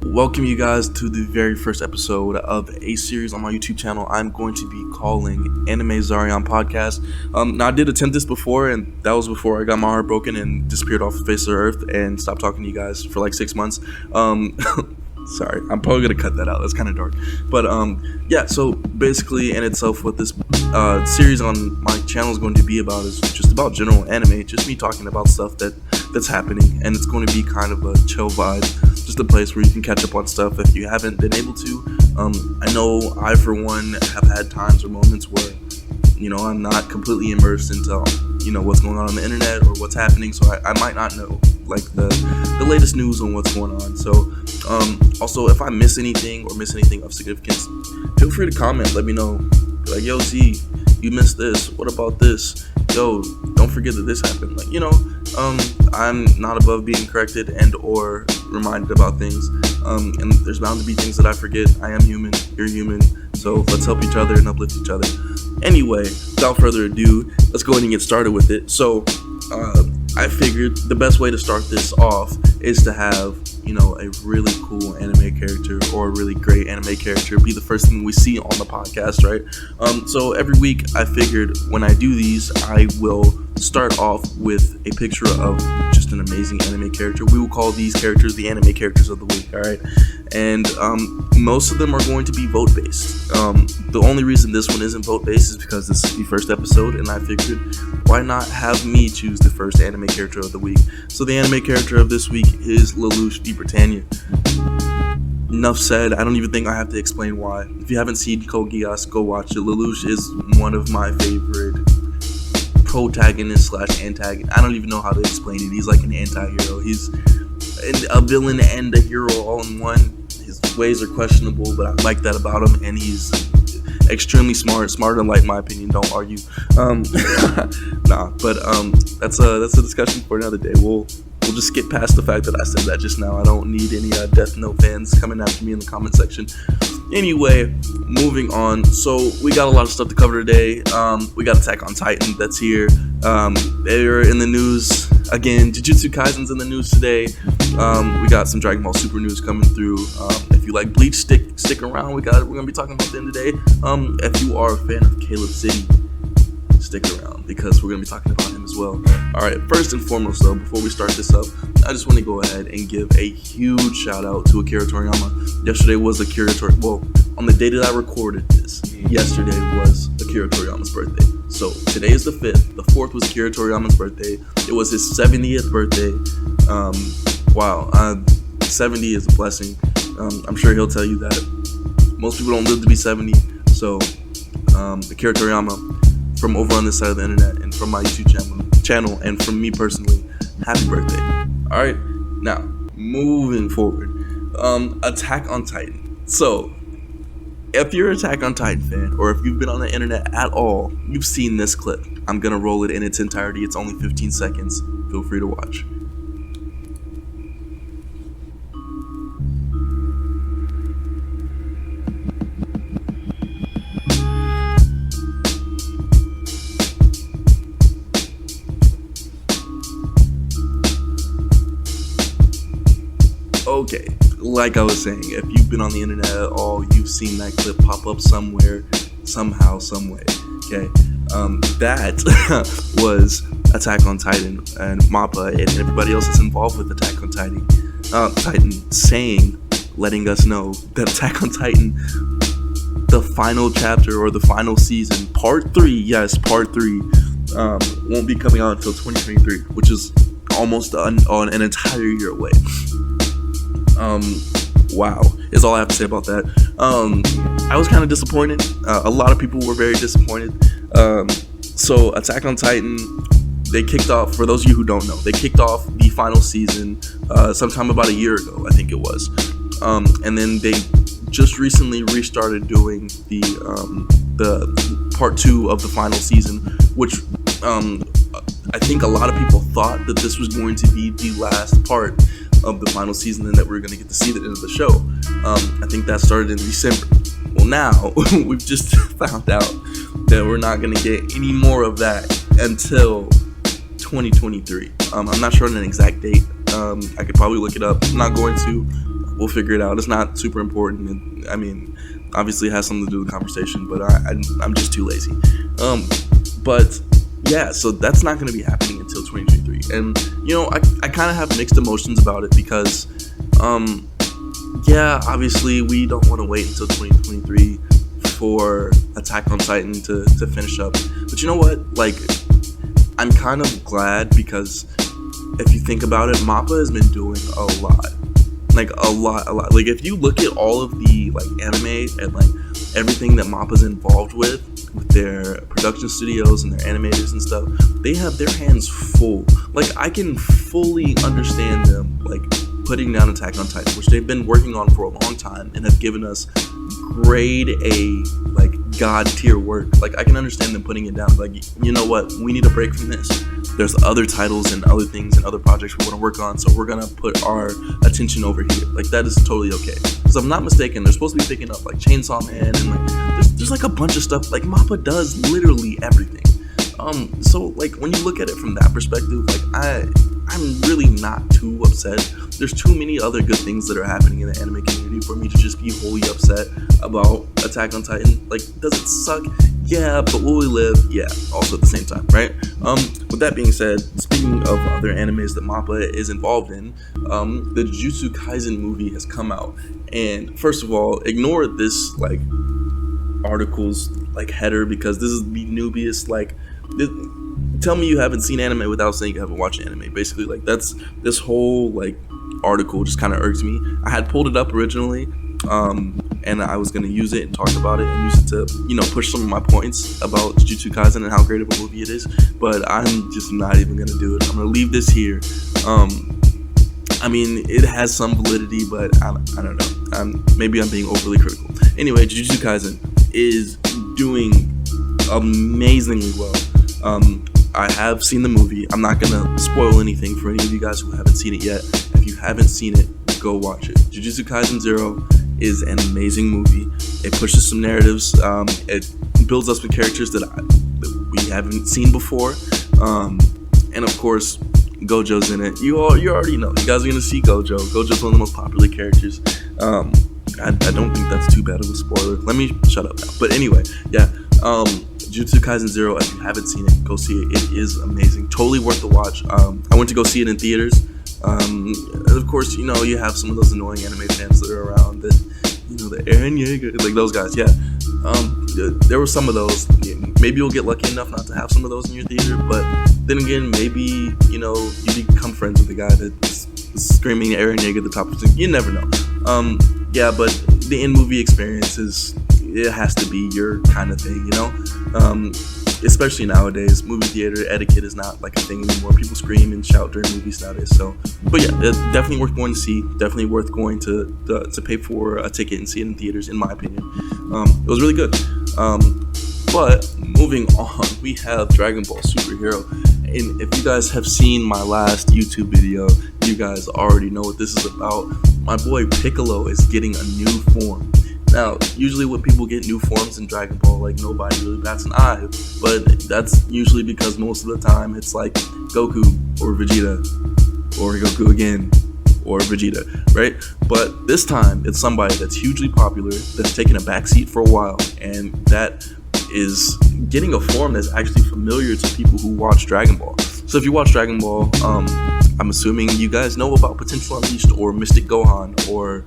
Welcome you guys to the very first episode of a series on my YouTube channel I'm going to be calling DBZarrion Podcast. Now I did attempt this before, and that was before I got my heart broken and disappeared off the face of the earth and stopped talking to you guys for like 6 months. Sorry, I'm probably gonna cut that out. That's kind of dark. But yeah, so basically in itself what this series on my channel is going to be about is just about general anime, just me talking about stuff that's happening, and it's going to be kind of a chill vibe, just a place where you can catch up on stuff if you haven't been able to. I know I, for one, have had times or moments where, I'm not completely immersed into, what's going on the internet or what's happening, so I might not know, like, the latest news on what's going on. So, also, if I miss anything of significance, feel free to comment, let me know. Be like, yo, Z, you missed this, what about this? Yo, don't forget that this happened. Like, I'm not above being corrected and or reminded about things. And there's bound to be things that I forget. I am human, you're human. So let's help each other and uplift each other. Anyway, without further ado, let's go ahead and get started with it. So, I figured the best way to start this off is to have, a really cool anime character or a really great anime character be the first thing we see on the podcast, right? So every week I figured when I do these, I will start off with a picture of just an amazing anime character. We will call these characters the anime characters of the week, alright? And most of them are going to be vote based. The only reason this one isn't vote based is because this is the first episode, and I figured why not have me choose the first anime character of the week. So the anime character of this week is Lelouch v. Britannia. Enough said. I don't even think I have to explain why. If you haven't seen Code Geass, go watch it. Lelouch is one of my favorite protagonist / antagonist. I don't even know how to explain it. He's like an anti-hero. He's a villain and a hero all in one. His ways are questionable, but I like that about him, and he's extremely smarter than light, in my opinion. Don't argue. That's a discussion for another day. We'll just skip past the fact that I said that just now. I don't need any Death Note fans coming after me in the comment section. Anyway, moving on. So we got a lot of stuff to cover today. We got Attack on Titan that's here. They're in the news again. Jujutsu Kaisen's in the news today. We got some Dragon Ball Super news coming through. If you like Bleach, stick around. We're gonna be talking about them today. If you are a fan of Caleb City, stick around because we're gonna be talking about him as well. Alright, first and foremost though, before we start this up, I just want to go ahead and give a huge shout out to Akira Toriyama. Yesterday was on the day that I recorded this, yesterday was Akira Toriyama's birthday. So today is the 5th, the 4th was Akira Toriyama's birthday. It was his 70th birthday. Wow, 70 is a blessing. I'm sure he'll tell you that. Most people don't live to be 70, so Akira Toriyama, from over on this side of the internet and from my YouTube channel and from me personally, happy birthday. Alright, now, moving forward. Attack on Titan. So, if you're an Attack on Titan fan, or if you've been on the internet at all, you've seen this clip. I'm gonna roll it in its entirety. It's only 15 seconds. Feel free to watch. Okay, like I was saying, if you've been on the internet at all, you've seen that clip pop up somewhere, somehow, some way. Okay, that was Attack on Titan and Mappa and everybody else that's involved with Attack on Titan. Letting us know that Attack on Titan, the final chapter or the final season, part 3, yes, part 3, won't be coming out until 2023, which is almost an entire year away. Wow, is all I have to say about that. I was kind of disappointed. A lot of people were very disappointed. So Attack on Titan, they kicked off, for those of you who don't know, they kicked off the final season sometime about a year ago, I think it was. And then they just recently restarted doing the part 2 of the final season, which I think a lot of people thought that this was going to be the last part of the final season and that we're going to get to see the end of the show. I think that started in December. Well, now we've just found out that we're not going to get any more of that until 2023. I'm not sure on an exact date. I could probably look it up. I'm not going to. We'll figure it out. It's not super important. I mean, obviously it has something to do with the conversation, but I'm just too lazy. But yeah, so that's not going to be happening until 2023. And, I kind of have mixed emotions about it because, yeah, obviously we don't want to wait until 2023 for Attack on Titan to finish up. But you know what? Like, I'm kind of glad because if you think about it, MAPPA has been doing a lot. Like, a lot. Like, if you look at all of the, like, anime and, like, everything that MAPPA's involved with their production studios and their animators and stuff, they have their hands full. Like, I can fully understand them, like, putting down Attack on Titan, which they've been working on for a long time and have given us grade A, like, god tier work. Like, I can understand them putting it down. Like, you know what? We need a break from this. There's other titles and other things and other projects we want to work on, so we're gonna put our attention over here. Like, that is totally okay. Because if I'm not mistaken, they're supposed to be picking up, like, Chainsaw Man and, like, there's like a bunch of stuff. Like, MAPPA does literally everything. So, like, when you look at it from that perspective, like, I'm really not too upset. There's too many other good things that are happening in the anime community for me to just be wholly upset about Attack on Titan. Like, does it suck? Yeah, but will we live? Yeah, also at the same time, right? With that being said, speaking of other animes that MAPPA is involved in, the Jujutsu Kaisen movie has come out. And first of all, ignore this, like, article's, like, header, because this is the newbiest, like, tell me you haven't seen anime without saying you haven't watched anime. Basically, like, that's this whole, like, article just kind of irks me. I had pulled it up originally, and I was going to use it and talk about it and use it to, push some of my points about Jujutsu Kaisen and how great of a movie it is, but I'm just not even going to do it. I'm going to leave this here. I mean, it has some validity, but I don't know. Maybe I'm being overly critical. Anyway, Jujutsu Kaisen is doing amazingly well. I have seen the movie. I'm not gonna spoil anything for any of you guys who haven't seen it yet. If you haven't seen it, go watch it. Jujutsu Kaisen 0 is an amazing movie. It pushes some narratives. It builds us with characters that we haven't seen before. And of course, Gojo's in it. You already know. You guys are gonna see Gojo. Gojo's one of the most popular characters. I don't think that's too bad of a spoiler. Let me shut up now. But anyway, yeah. Jujutsu Kaisen 0, if you haven't seen it, go see it. It is amazing. Totally worth the watch. I went to go see it in theaters. Of course, you have some of those annoying anime fans that are around that, the Eren Yeager, like those guys, yeah. There were some of those. Maybe you'll get lucky enough not to have some of those in your theater, but then again, maybe, you become friends with the guy that's screaming Eren Yeager at the top of the thing. You never know. Yeah, but the in-movie experience it has to be your kind of thing, especially nowadays. Movie theater etiquette is not like a thing anymore. People scream and shout during movies nowadays. So, but yeah, it's definitely worth going to see. Definitely worth going to pay for a ticket and see it in theaters, in my opinion. It was really good. But moving on, we have Dragon Ball Superhero. And if you guys have seen my last YouTube video, you guys already know what this is about. My boy Piccolo is getting a new form. Now, usually when people get new forms in Dragon Ball, like, nobody really bats an eye, but that's usually because most of the time it's like Goku or Vegeta or Goku again or Vegeta, right? But this time it's somebody that's hugely popular, that's taken a backseat for a while, and that is getting a form that's actually familiar to people who watch Dragon Ball. So if you watch Dragon Ball, I'm assuming you guys know about Potential Unleashed or Mystic Gohan or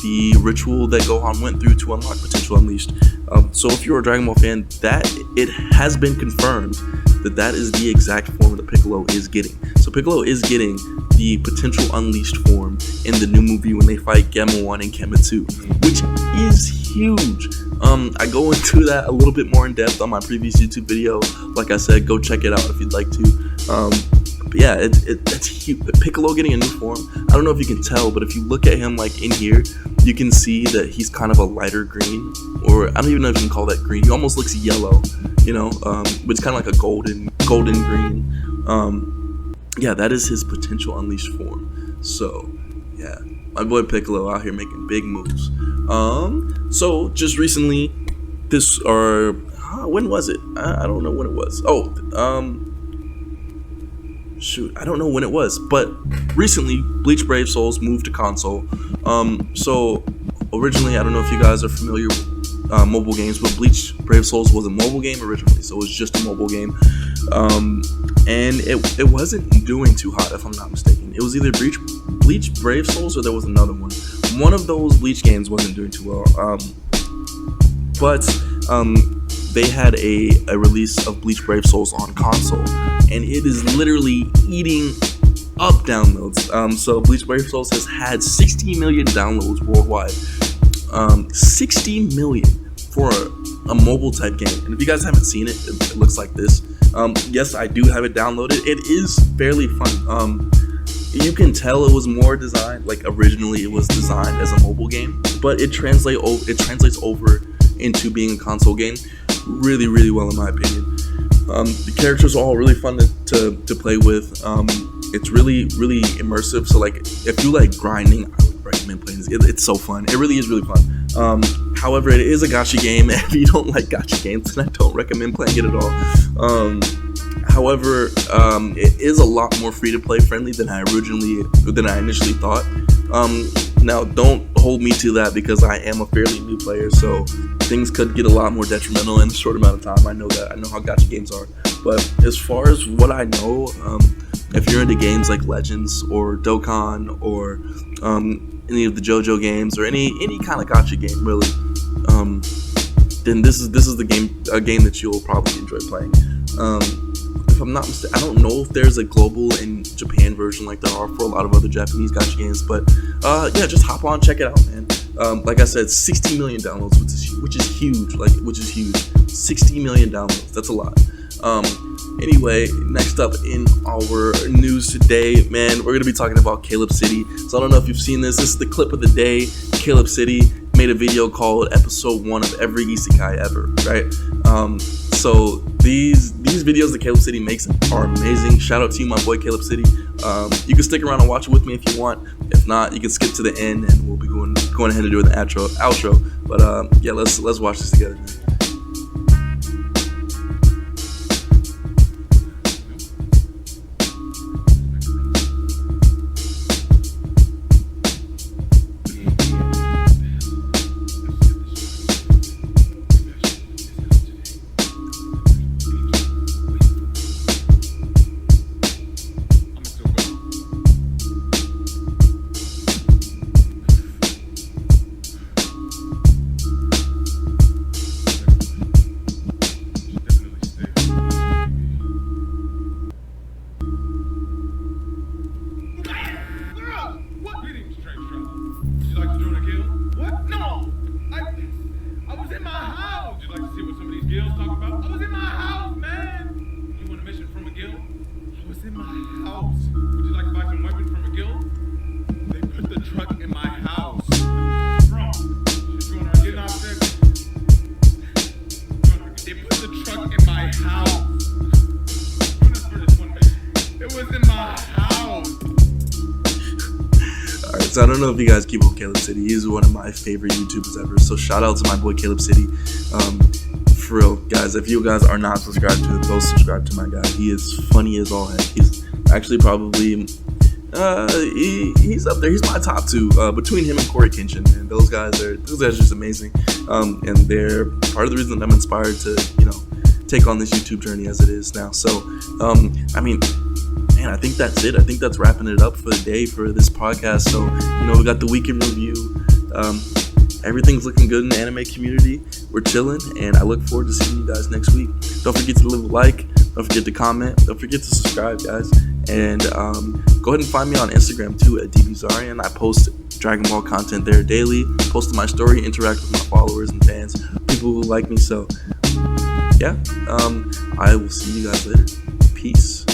the ritual that Gohan went through to unlock Potential Unleashed. So if you're a Dragon Ball fan, that it has been confirmed that is the exact form that Piccolo is getting. So Piccolo is getting the Potential Unleashed form in the new movie when they fight Gamma 1 and Gamma 2, which is huge. I go into that a little bit more in depth on my previous YouTube video. Like I said, go check it out if you'd like to. But yeah, it's huge. Piccolo getting a new form. I don't know if you can tell, but if you look at him like in here, you can see that he's kind of a lighter green, or I don't even know if you can call that green. He almost looks yellow, but it's kind of like a golden green. Yeah, that is his Potential Unleashed form. So yeah, my boy Piccolo out here making big moves. So just recently, when was it? I don't know when it was. shoot, I don't know when it was, but recently Bleach Brave Souls moved to console. So originally, I don't know if you guys are familiar with mobile games, but Bleach Brave Souls was a mobile game originally, so it was just a mobile game. And it wasn't doing too hot, if I'm not mistaken. It was either Bleach Brave Souls or there was another one. One of those Bleach games wasn't doing too well. But they had a release of Bleach Brave Souls on console, and it is literally eating up downloads. So Bleach Brave Souls has had 60 million downloads worldwide. 60 million for a mobile type game. And if you guys haven't seen it, it looks like this. Yes, I do have it downloaded. It is fairly fun. You can tell it was more designed, like originally it was designed as a mobile game, but it translates over into being a console game really, really well, in my opinion. The characters are all really fun to play with. It's really, really immersive. So like, if you like grinding, I would recommend playing this. It's so fun. It really is really fun. However, it is a gacha game. If you don't like gacha games, then I don't recommend playing it at all. However, it is a lot more free-to-play friendly than I initially thought. Now, don't hold me to that because I am a fairly new player, so things could get a lot more detrimental in a short amount of time. I know that. I know how gacha games are. But as far as what I know, if you're into games like Legends or Dokkan or any of the JoJo games or any kind of gacha game, really, then this is a game that you'll probably enjoy playing. If I'm not mistaken, I don't know if there's a global and Japan version like there are for a lot of other Japanese gacha games, but yeah, just hop on, check it out, man. Like I said, 60 million downloads, which is huge. 60 million downloads, that's a lot. Anyway, next up in our news today, man, we're gonna be talking about Caleb City. So I don't know if you've seen this. This is the clip of the day. Caleb City made a video called Episode 1 of Every Isekai Ever, right? So these videos that Caleb City makes are amazing. Shout out to you, my boy Caleb City. You can stick around and watch it with me if you want. If not, you can skip to the end and we'll be going ahead and doing the outro. But yeah, let's watch this together, man. So I don't know if you guys keep up with Caleb City. He's one of my favorite YouTubers ever. So shout out to my boy Caleb City. For real, guys, if you guys are not subscribed to him, go subscribe to my guy. He is funny as all heck. He's actually probably he's up there. He's my top two between him and Corey Kenshin. Man, those guys are just amazing. And they're part of the reason I'm inspired to take on this YouTube journey as it is now. So I mean, man, I think that's it. I think that's wrapping it up for the day for this podcast. So, we got the weekend review. Everything's looking good in the anime community. We're chilling, and I look forward to seeing you guys next week. Don't forget to leave a like. Don't forget to comment. Don't forget to subscribe, guys. And go ahead and find me on Instagram, too, at DBZarrion. I post Dragon Ball content there daily. Post to my story, interact with my followers and fans, people who like me. So, yeah, I will see you guys later. Peace.